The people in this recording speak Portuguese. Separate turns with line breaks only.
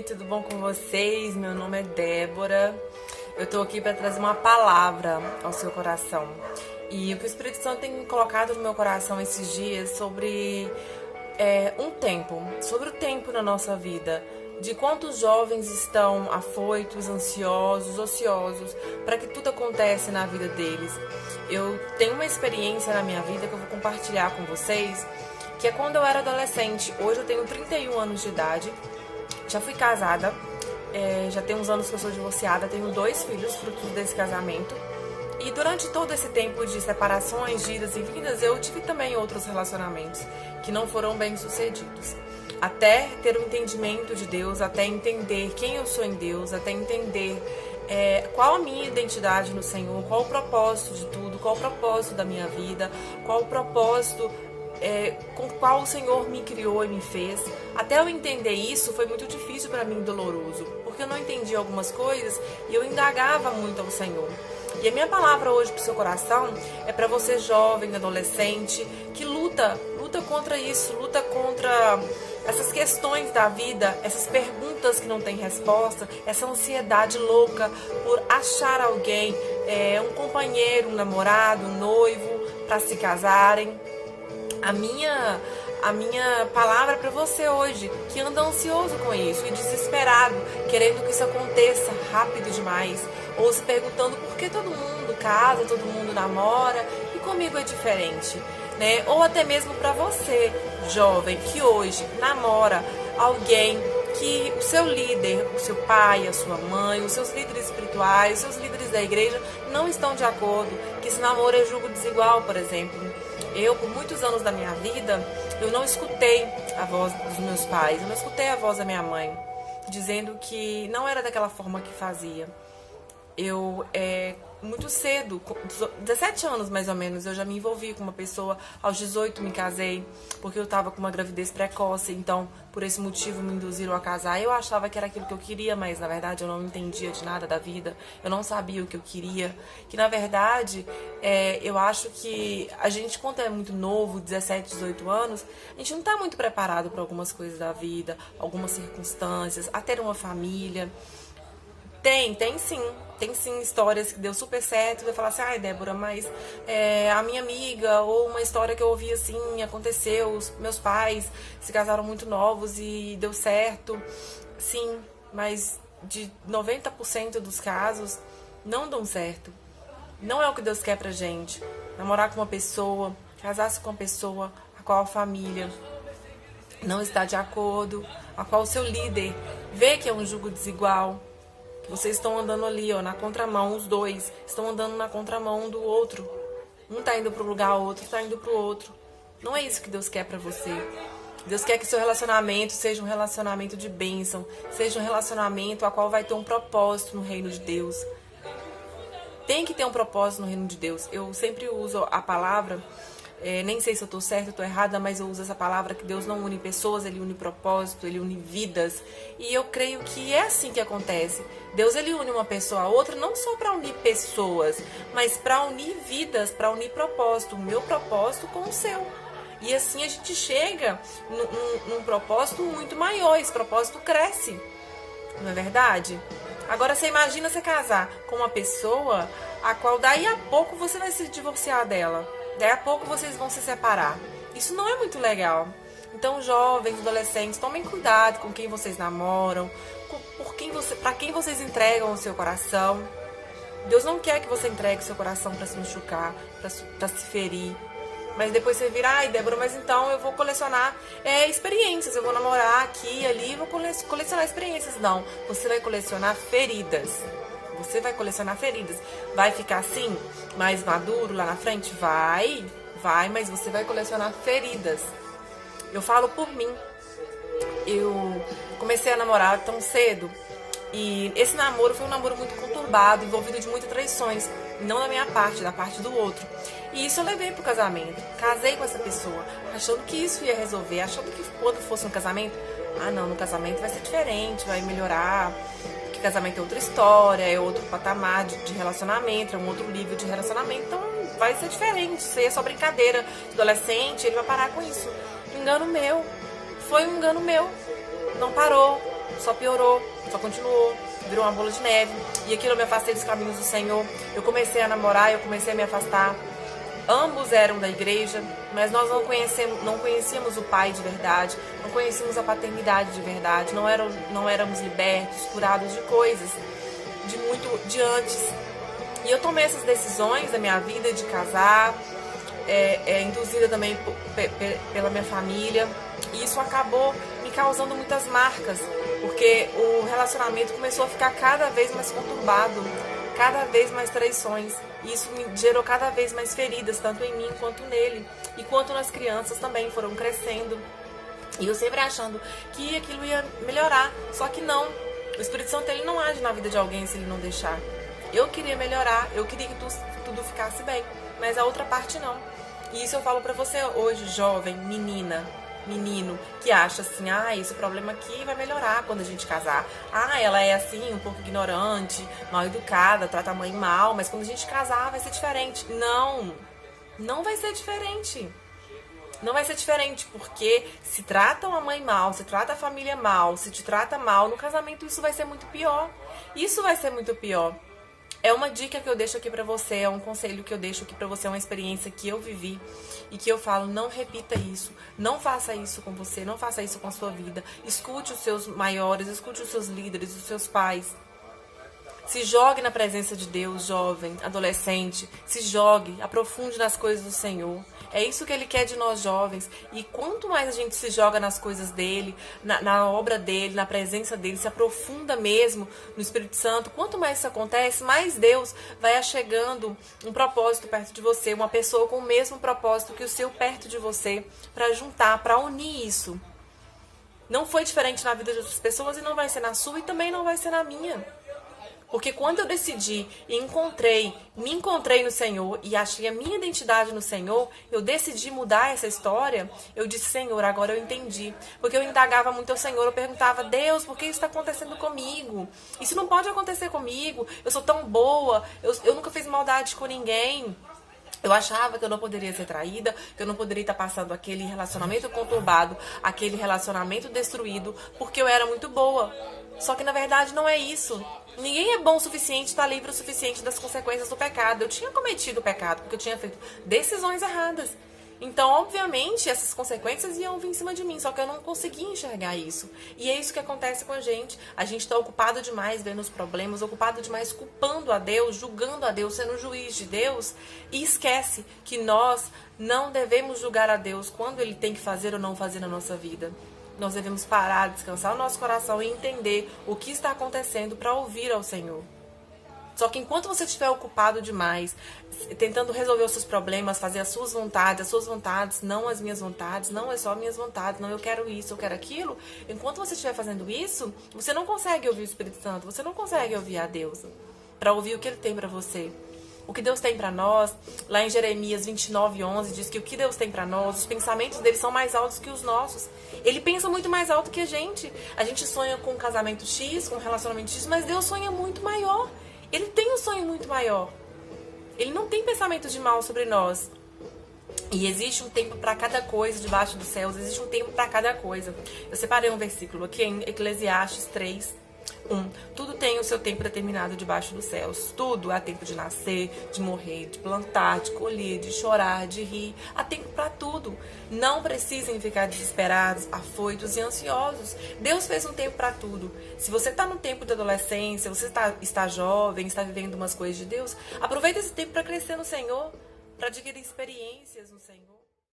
Tudo bom com vocês? Meu nome é Débora. Eu tô aqui para trazer uma palavra ao seu coração. E o que o Espírito Santo tem colocado no meu coração esses dias sobre sobre o tempo na nossa vida, de quantos jovens estão afoitos, ansiosos, ociosos, para que tudo acontece na vida deles. Eu tenho uma experiência na minha vida que eu vou compartilhar com vocês, que é quando eu era adolescente. Hoje eu tenho 31 anos de idade, já fui casada, já tem uns anos que eu sou divorciada, tenho 2 filhos, frutos desse casamento. E durante todo esse tempo de separações, de idas e vindas, eu tive também outros relacionamentos que não foram bem sucedidos. Até ter o entendimento de Deus, até entender quem eu sou em Deus, até entender qual a minha identidade no Senhor, qual o propósito de tudo, qual o propósito da minha vida, qual o propósito com o qual o Senhor me criou e me fez. Até eu entender isso foi muito difícil para mim, doloroso, porque eu não entendi algumas coisas e eu indagava muito ao Senhor. E a minha palavra hoje para o seu coração é para você jovem, adolescente, que luta contra isso, luta contra essas questões da vida, essas perguntas que não têm resposta, essa ansiedade louca por achar alguém, um companheiro, um namorado, um noivo, para se casarem. A minha palavra para você hoje, que anda ansioso com isso e desesperado, querendo que isso aconteça rápido demais, ou se perguntando por que todo mundo casa, todo mundo namora e comigo é diferente, né? Ou até mesmo para você, jovem, que hoje namora alguém que o seu líder, o seu pai, a sua mãe, os seus líderes espirituais, os seus líderes da igreja não estão de acordo, que esse namoro é julgo desigual, por exemplo. Eu, por muitos anos da minha vida, eu não escutei a voz dos meus pais, eu não escutei a voz da minha mãe, dizendo que não era daquela forma que fazia. Eu, muito cedo, com 17 anos mais ou menos, eu já me envolvi com uma pessoa. Aos 18 me casei, porque eu estava com uma gravidez precoce, então por esse motivo me induziram a casar. Eu achava que era aquilo que eu queria, mas na verdade eu não entendia de nada da vida, eu não sabia o que eu queria. Que na verdade, eu acho que a gente, quando é muito novo, 17, 18 anos, a gente não está muito preparado para algumas coisas da vida, algumas circunstâncias, a ter uma família. Tem sim histórias que deu super certo. Eu falar assim, ai Débora, mas a minha amiga, ou uma história que eu ouvi assim, aconteceu, os meus pais se casaram muito novos e deu certo. Sim, mas de 90% dos casos não dão certo. Não é o que Deus quer pra gente. Namorar com uma pessoa, casar-se com uma pessoa a qual a família não está de acordo, a qual o seu líder vê que é um jugo desigual. Vocês estão andando ali, na contramão, os dois estão andando na contramão um do outro. Um tá indo pro lugar, o outro tá indo pro outro. Não é isso que Deus quer pra você. Deus quer que seu relacionamento seja um relacionamento de bênção, seja um relacionamento a qual vai ter um propósito no reino de Deus. Tem que ter um propósito no reino de Deus. Eu sempre uso a palavra, nem sei se eu estou certa ou estou errada, mas eu uso essa palavra que Deus não une pessoas, Ele une propósito, Ele une vidas. E eu creio que é assim que acontece. Deus, Ele une uma pessoa a outra, não só para unir pessoas, mas para unir vidas, para unir propósito, o meu propósito com o seu. E assim a gente chega num propósito muito maior, esse propósito cresce, não é verdade? Agora você imagina você casar com uma pessoa a qual daí a pouco você vai se divorciar dela. Daí a pouco vocês vão se separar. Isso não é muito legal. Então, jovens, adolescentes, tomem cuidado com quem vocês namoram, para quem vocês entregam o seu coração. Deus não quer que você entregue o seu coração para se machucar, para se ferir. Mas depois você vira, ai Débora, mas então eu vou colecionar experiências. Eu vou namorar aqui e ali e vou colecionar experiências. Não, você vai colecionar feridas. Você vai colecionar feridas. Vai ficar assim, mais maduro lá na frente? Vai, mas você vai colecionar feridas. Eu falo por mim. Eu comecei a namorar tão cedo e esse namoro foi um namoro muito conturbado, envolvido de muitas traições. Não da minha parte, da parte do outro. E isso eu levei pro casamento. Casei com essa pessoa, achando que isso ia resolver, achando que quando fosse um casamento, não, no casamento vai ser diferente, vai melhorar. Casamento é outra história, é outro patamar de relacionamento, é um outro nível de relacionamento, então vai ser diferente. Isso aí é só brincadeira de adolescente, ele vai parar com isso. Engano meu, foi um engano meu, não parou. só piorou, só continuou, virou uma bola de neve. E aquilo eu me afastei dos caminhos do Senhor. Eu comecei a namorar, eu comecei a me afastar. Ambos eram da igreja, mas nós não conhecíamos o Pai de verdade, não conhecíamos a paternidade de verdade, não éramos libertos, curados de coisas de antes. E eu tomei essas decisões da minha vida de casar, induzida também pela minha família, e isso acabou me causando muitas marcas, porque o relacionamento começou a ficar cada vez mais conturbado, cada vez mais traições, e isso me gerou cada vez mais feridas, tanto em mim quanto nele, e quanto nas crianças também foram crescendo, e eu sempre achando que aquilo ia melhorar, só que não. O Espírito Santo, ele não age na vida de alguém se ele não deixar. Eu queria melhorar, eu queria que tudo ficasse bem, mas a outra parte não. E isso eu falo pra você hoje, jovem, menina, menino, que acha assim, esse problema aqui vai melhorar quando a gente casar. Ela é assim, um pouco ignorante, mal educada, trata a mãe mal, mas quando a gente casar vai ser diferente. Não vai ser diferente. Não vai ser diferente, porque se trata uma mãe mal, se trata a família mal, se te trata mal, no casamento isso vai ser muito pior. Isso vai ser muito pior. É uma dica que eu deixo aqui pra você, é um conselho que eu deixo aqui pra você, é uma experiência que eu vivi e que eu falo, não repita isso, não faça isso com você, não faça isso com a sua vida. Escute os seus maiores, escute os seus líderes, os seus pais. Se jogue na presença de Deus, jovem, adolescente, se jogue, aprofunde nas coisas do Senhor. É isso que Ele quer de nós jovens. E quanto mais a gente se joga nas coisas dEle, na obra dEle, na presença dEle, se aprofunda mesmo no Espírito Santo, quanto mais isso acontece, mais Deus vai achegando um propósito perto de você, uma pessoa com o mesmo propósito que o seu perto de você, para juntar, para unir isso. Não foi diferente na vida de outras pessoas e não vai ser na sua e também não vai ser na minha. Porque quando eu decidi e me encontrei no Senhor e achei a minha identidade no Senhor, eu decidi mudar essa história, eu disse, Senhor, agora eu entendi. Porque eu indagava muito ao Senhor, eu perguntava, Deus, por que isso está acontecendo comigo? Isso não pode acontecer comigo, eu sou tão boa, eu nunca fiz maldade com ninguém. Eu achava que eu não poderia ser traída, que eu não poderia estar passando aquele relacionamento conturbado, aquele relacionamento destruído, porque eu era muito boa. Só que na verdade não é isso. Ninguém é bom o suficiente, está livre o suficiente das consequências do pecado. Eu tinha cometido o pecado, porque eu tinha feito decisões erradas. Então, obviamente, essas consequências iam vir em cima de mim, só que eu não conseguia enxergar isso. E é isso que acontece com a gente. A gente está ocupado demais vendo os problemas, ocupado demais culpando a Deus, julgando a Deus, sendo juiz de Deus, e esquece que nós não devemos julgar a Deus quando Ele tem que fazer ou não fazer na nossa vida. Nós devemos parar, descansar o nosso coração e entender o que está acontecendo para ouvir ao Senhor. Só que enquanto você estiver ocupado demais, tentando resolver os seus problemas, fazer as suas vontades, não as minhas vontades, não é só minhas vontades, não eu quero isso, eu quero aquilo, enquanto você estiver fazendo isso, você não consegue ouvir o Espírito Santo, você não consegue ouvir a Deus, para ouvir o que Ele tem para você. O que Deus tem para nós, lá em Jeremias 29:11, diz que o que Deus tem para nós, os pensamentos dele são mais altos que os nossos. Ele pensa muito mais alto que a gente. A gente sonha com um casamento X, com um relacionamento X, mas Deus sonha muito maior. Ele tem um sonho muito maior. Ele não tem pensamentos de mal sobre nós. E existe um tempo para cada coisa debaixo dos céus, existe um tempo para cada coisa. Eu separei um versículo aqui em Eclesiastes 3. Tudo tem o seu tempo determinado debaixo dos céus. Tudo há tempo de nascer, de morrer, de plantar, de colher, de chorar, de rir. Há tempo para tudo. Não precisem ficar desesperados, afoitos e ansiosos. Deus fez um tempo para tudo. Se você está no tempo de adolescência, você está jovem, está vivendo umas coisas de Deus, aproveita esse tempo para crescer no Senhor, para adquirir experiências no Senhor.